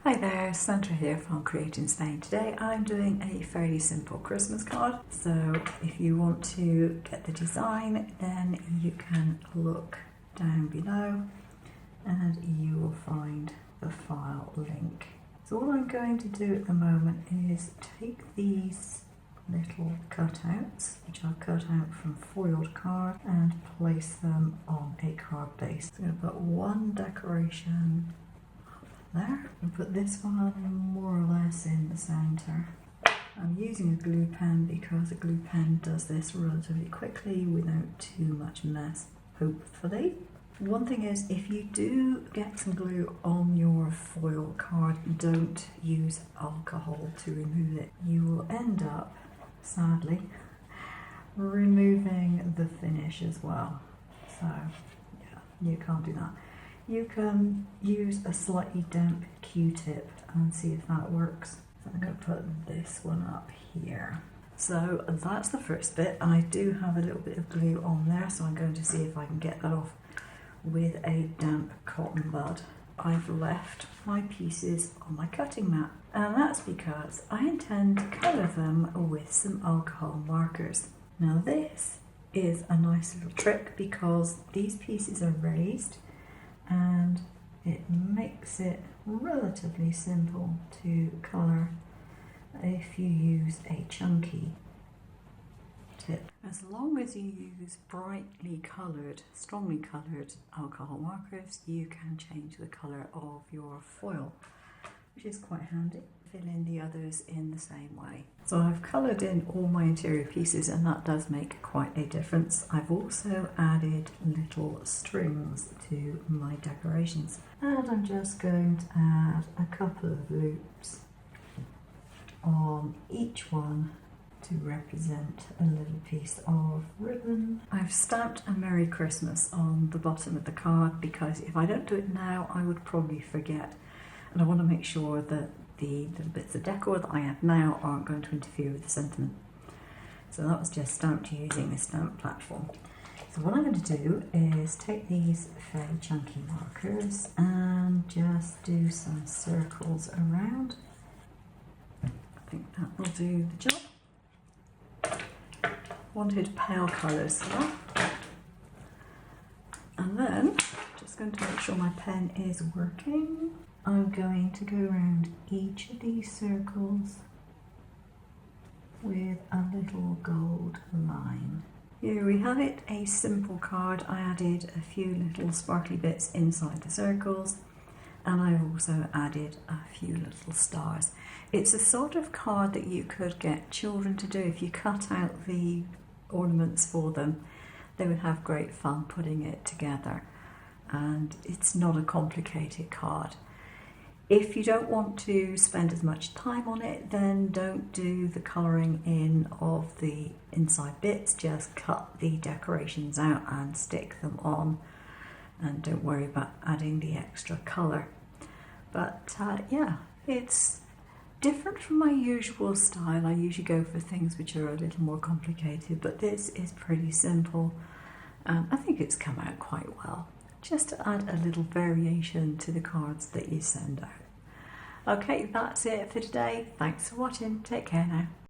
Hi there, Sandra here from createinspain. Today I'm doing a fairly simple Christmas card. So if you want to get the design, then you can look down below and you will find the file link. So all I'm going to do at the moment is take these little cutouts, which I've cut out from foiled card, and place them on a card base. So I'm going to put one decoration there and put this one more or less in the center. I'm using a glue pen because a glue pen does this relatively quickly without too much mess, hopefully. One thing is, if you do get some glue on your foil card, don't use alcohol to remove it. You will end up, sadly, removing the finish as well. So yeah, you can't do that. You can use a slightly damp Q-tip and see if that works. So I'm going to put this one up here. So that's the first bit. I do have a little bit of glue on there, so I'm going to see if I can get that off with a damp cotton bud. I've left my pieces on my cutting mat, and that's because I intend to colour them with some alcohol markers. Now this is a nice little trick because these pieces are raised, and it makes it relatively simple to colour if you use a chunky tip. As long as you use brightly coloured, strongly coloured alcohol markers, you can change the colour of your foil, which is quite handy. Fill in the others in the same way. So I've coloured in all my interior pieces, and that does make quite a difference. I've also added little strings to my decorations, and I'm just going to add a couple of loops on each one to represent a little piece of ribbon. I've stamped a Merry Christmas on the bottom of the card because if I don't do it now, I would probably forget, and I want to make sure that the little bits of decor that I add now aren't going to interfere with the sentiment. So that was just stamped using this stamp platform. So what I'm going to do is take these fairly chunky markers and just do some circles around. I think that will do the job. Wanted pale colours here. And then, just going to make sure my pen is working. I'm going to go around each of these circles with a little gold line. Here we have it, a simple card. I added a few little sparkly bits inside the circles, and I've also added a few little stars. It's a sort of card that you could get children to do. If you cut out the ornaments for them, they would have great fun putting it together, and it's not a complicated card. If you don't want to spend as much time on it, then don't do the colouring in of the inside bits, just cut the decorations out and stick them on, and don't worry about adding the extra colour. But yeah, it's different from my usual style. I usually go for things which are a little more complicated, but this is pretty simple. I think it's come out quite well, just to add a little variation to the cards that you send out. Okay, that's it for today. Thanks for watching. Take care now.